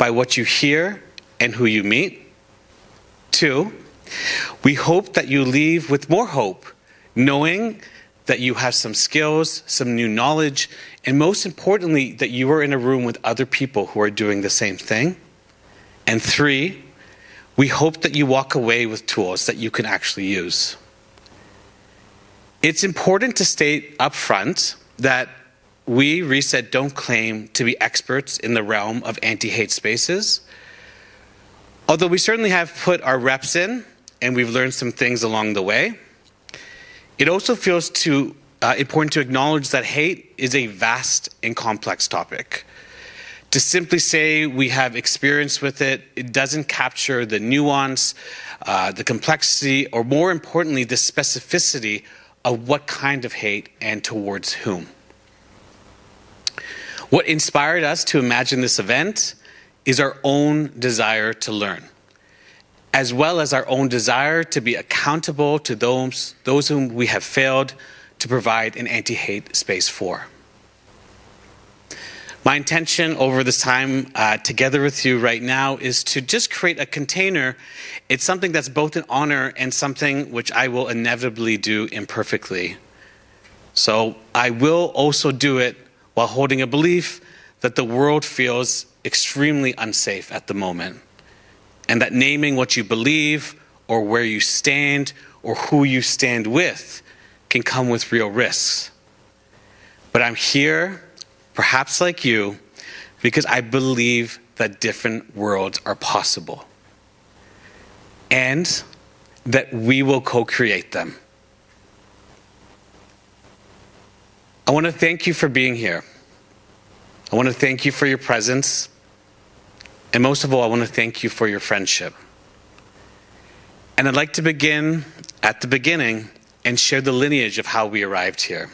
by what you hear and who you meet. 2, we hope that you leave with more hope, knowing that you have some skills, some new knowledge, and most importantly, that you are in a room with other people who are doing the same thing. And 3, we hope that you walk away with tools that you can actually use. It's important to state up front that we, Reset, don't claim to be experts in the realm of anti-hate spaces, although we certainly have put our reps in and we've learned some things along the way. It also feels important to acknowledge that hate is a vast and complex topic. To simply say we have experience with it, it doesn't capture the nuance, the complexity, or more importantly, the specificity of what kind of hate and towards whom. What inspired us to imagine this event is our own desire to learn, as well as our own desire to be accountable to those whom we have failed to provide an anti-hate space for. My intention over this time together with you right now is to just create a container. It's something that's both an honor and something which I will inevitably do imperfectly. So I will also do it while holding a belief that the world feels extremely unsafe at the moment, and that naming what you believe or where you stand or who you stand with can come with real risks. But I'm here, perhaps like you, because I believe that different worlds are possible and that we will co-create them. I want to thank you for being here. I want to thank you for your presence. And most of all, I want to thank you for your friendship. And I'd like to begin at the beginning and share the lineage of how we arrived here.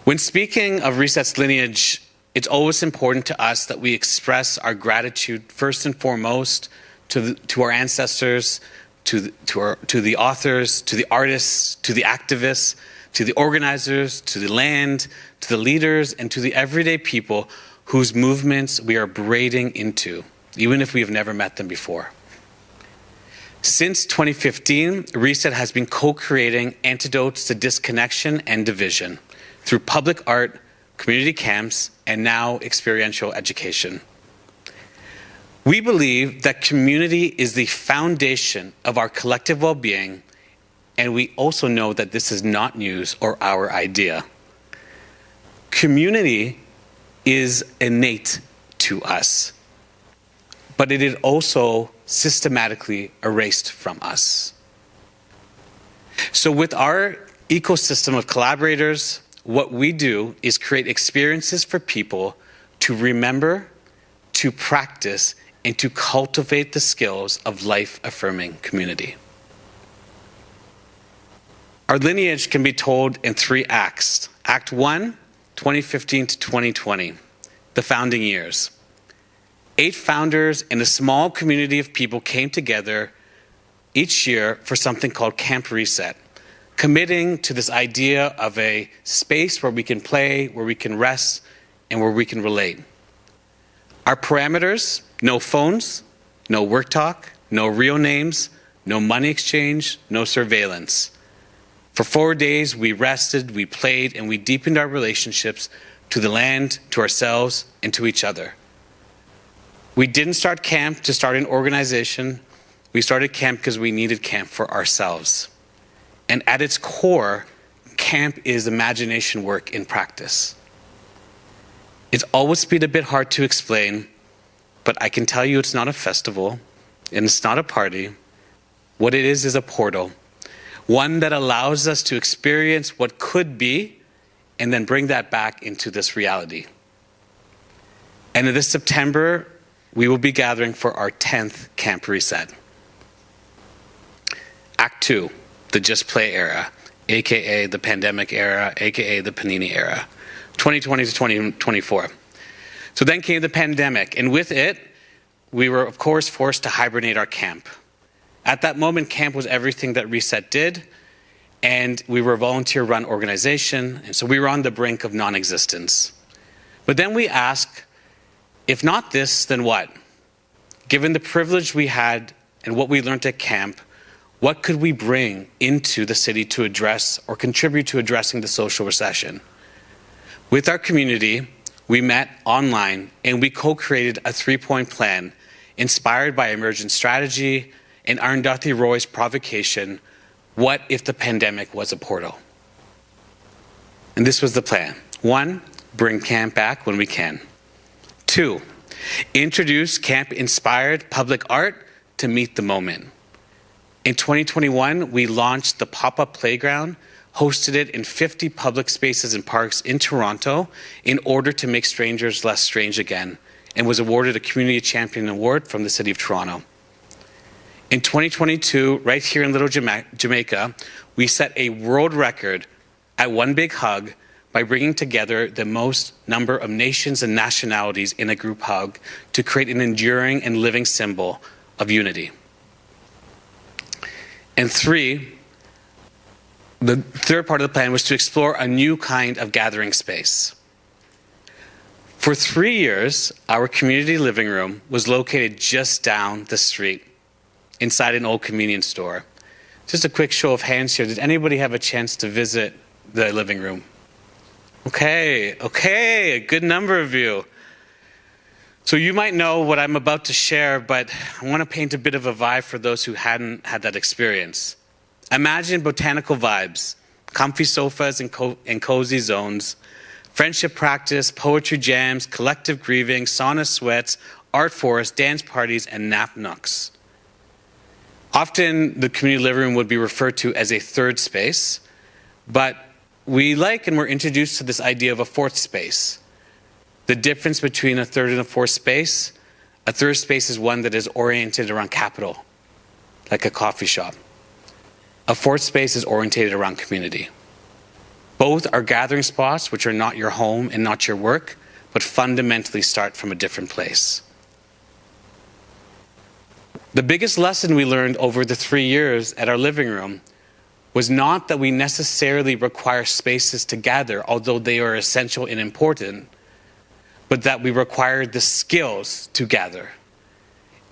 When speaking of Reset's lineage, it's always important to us that we express our gratitude first and foremost to our ancestors, to the authors, to the artists, to the activists, to the organizers, to the land, to the leaders, and to the everyday people whose movements we are braiding into, even if we have never met them before. Since 2015, Reset has been co-creating antidotes to disconnection and division through public art, community camps, and now experiential education. We believe that community is the foundation of our collective well-being, and we also know that this is not news or our idea. Community is innate to us, but it is also systematically erased from us. So with our ecosystem of collaborators, what we do is create experiences for people to remember, to practice, and to cultivate the skills of life-affirming community. Our lineage can be told in 3 acts. Act 1, 2015 to 2020, the founding years. 8 founders and a small community of people came together each year for something called Camp Reset, committing to this idea of a space where we can play, where we can rest, and where we can relate. Our parameters: no phones, no work talk, no real names, no money exchange, no surveillance. For 4 days, we rested, we played, and we deepened our relationships to the land, to ourselves, and to each other. We didn't start camp to start an organization. We started camp because we needed camp for ourselves. And at its core, camp is imagination work in practice. It's always been a bit hard to explain, but I can tell you it's not a festival, and it's not a party. What it is a portal. One that allows us to experience what could be and then bring that back into this reality. And in this September, we will be gathering for our 10th Camp Reset. Act 2, the Just Play era, aka the pandemic era, aka the Panini era, 2020 to 2024. So then came the pandemic, and with it, we were of course forced to hibernate our camp. At that moment, camp was everything that Reset did, and we were a volunteer-run organization, and so we were on the brink of non-existence. But then we asked, If not this, then what? Given the privilege we had and what we learned at camp, what could we bring into the city to address or contribute to addressing the social recession? With our community, we met online and we co-created a 3-point plan inspired by emergent strategy and Arundhati Roy's provocation, what if the pandemic was a portal? And this was the plan. 1, bring camp back when we can. 2, introduce camp-inspired public art to meet the moment. In 2021, we launched the pop-up playground, hosted it in 50 public spaces and parks in Toronto in order to make strangers less strange again, and was awarded a Community Champion Award from the City of Toronto. In 2022, right here in Little Jamaica, we set a world record at One Big Hug by bringing together the most number of nations and nationalities in a group hug to create an enduring and living symbol of unity. And 3, the third part of the plan was to explore a new kind of gathering space. For 3 years, our community living room was located just down the street, inside an old convenience store. Just a quick show of hands here. Did anybody have a chance to visit the living room? Okay, a good number of you. So you might know what I'm about to share, but I want to paint a bit of a vibe for those who hadn't had that experience. Imagine botanical vibes, comfy sofas and cozy zones, friendship practice, poetry jams, collective grieving, sauna sweats, art forests, dance parties, and nap nooks. Often the community living room would be referred to as a third space, but we like and we're introduced to this idea of a fourth space. The difference between a third and a fourth space, a third space is one that is oriented around capital, like a coffee shop. A fourth space is oriented around community. Both are gathering spots which are not your home and not your work, but fundamentally start from a different place. The biggest lesson we learned over the 3 years at our living room was not that we necessarily require spaces to gather, although they are essential and important, but that we required the skills to gather.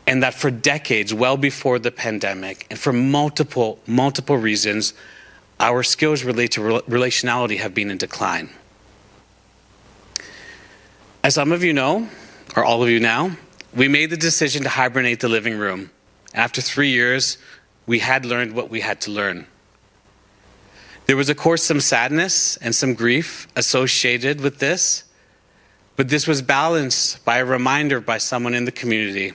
And that for decades, well before the pandemic, and for multiple reasons, our skills related to relationality have been in decline. As some of you know, or all of you now, we made the decision to hibernate the living room. After 3 years, we had learned what we had to learn. There was, of course, some sadness and some grief associated with this, but this was balanced by a reminder by someone in the community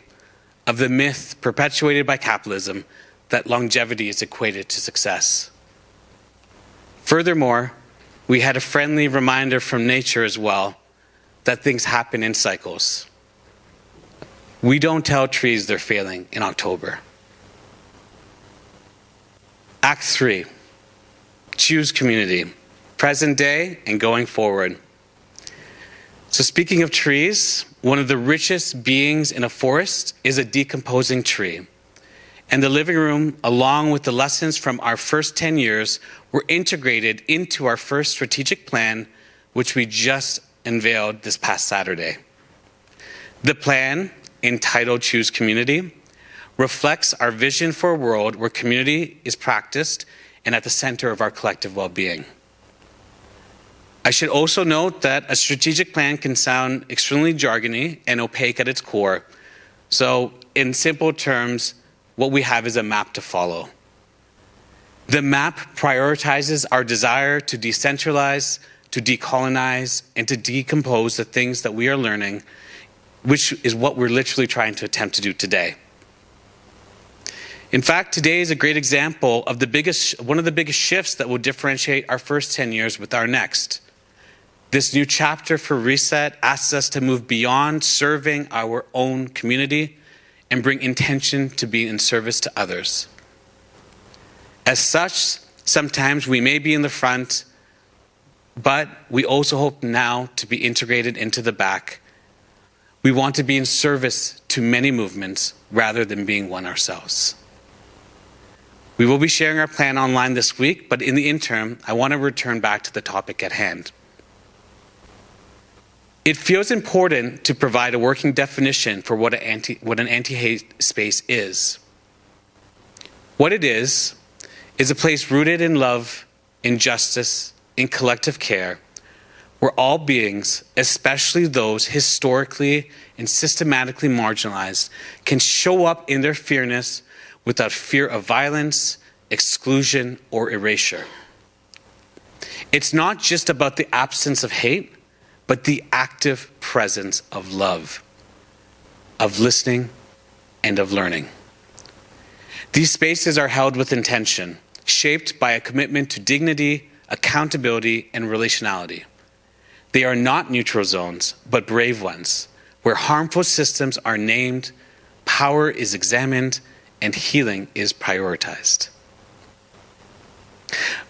of the myth perpetuated by capitalism that longevity is equated to success. Furthermore, we had a friendly reminder from nature as well that things happen in cycles. We don't tell trees they're failing in October. Act 3, choose community, present day and going forward. So speaking of trees, one of the richest beings in a forest is a decomposing tree. And the living room, along with the lessons from our first 10 years, were integrated into our first strategic plan, which we just unveiled this past Saturday. The plan, entitled Choose Community, reflects our vision for a world where community is practiced and at the center of our collective well-being. I should also note that a strategic plan can sound extremely jargony and opaque at its core. So in simple terms, what we have is a map to follow. The map prioritizes our desire to decentralize, to decolonize, and to decompose the things that we are learning, which is what we're literally trying to attempt to do today. In fact, today is a great example of one of the biggest shifts that will differentiate our first 10 years with our next. This new chapter for Reset asks us to move beyond serving our own community and bring intention to be in service to others. As such, sometimes we may be in the front, but we also hope now to be integrated into the back. We want to be in service to many movements rather than being one ourselves. We will be sharing our plan online this week, but in the interim, I want to return back to the topic at hand. It feels important to provide a working definition for what an anti-hate space is. What it is a place rooted in love, in justice, in collective care, where all beings, especially those historically and systematically marginalized, can show up in their fairness without fear of violence, exclusion, or erasure. It's not just about the absence of hate, but the active presence of love, of listening, and of learning. These spaces are held with intention, shaped by a commitment to dignity, accountability, and relationality. They are not neutral zones, but brave ones, where harmful systems are named, power is examined, and healing is prioritized.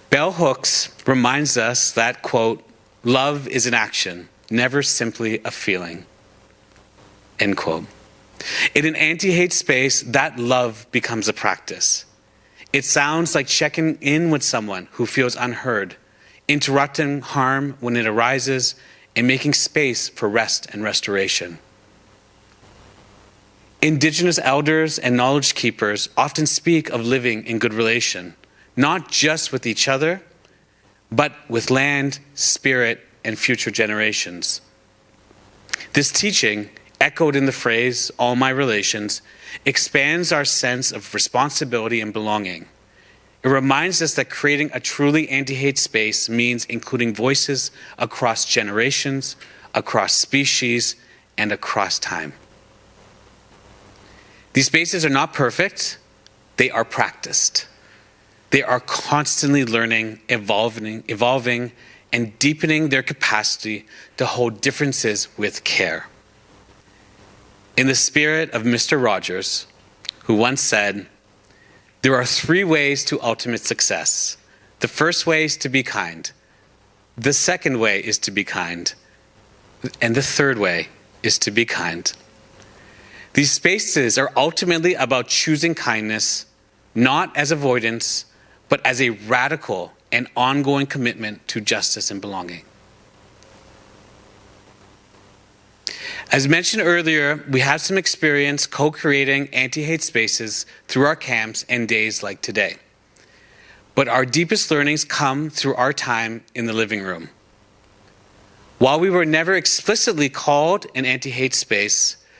Bell Hooks reminds us that, quote, love is an action, never simply a feeling, end quote. In an anti-hate space, that love becomes a practice. It sounds like checking in with someone who feels unheard, interrupting harm when it arises, and making space for rest and restoration. Indigenous elders and knowledge keepers often speak of living in good relation, not just with each other, but with land, spirit, and future generations. This teaching, echoed in the phrase, all my relations, expands our sense of responsibility and belonging. It reminds us that creating a truly anti-hate space means including voices across generations, across species, and across time. These spaces are not perfect, they are practiced. They are constantly learning, evolving, and deepening their capacity to hold differences with care. In the spirit of Mr. Rogers, who once said, there are 3 ways to ultimate success. The first way is to be kind. The second way is to be kind. And the third way is to be kind. These spaces are ultimately about choosing kindness, not as avoidance, but as a radical and ongoing commitment to justice and belonging. As mentioned earlier, we have some experience co-creating anti-hate spaces through our camps and days like today. But our deepest learnings come through our time in the living room. While we were never explicitly called an anti-hate space,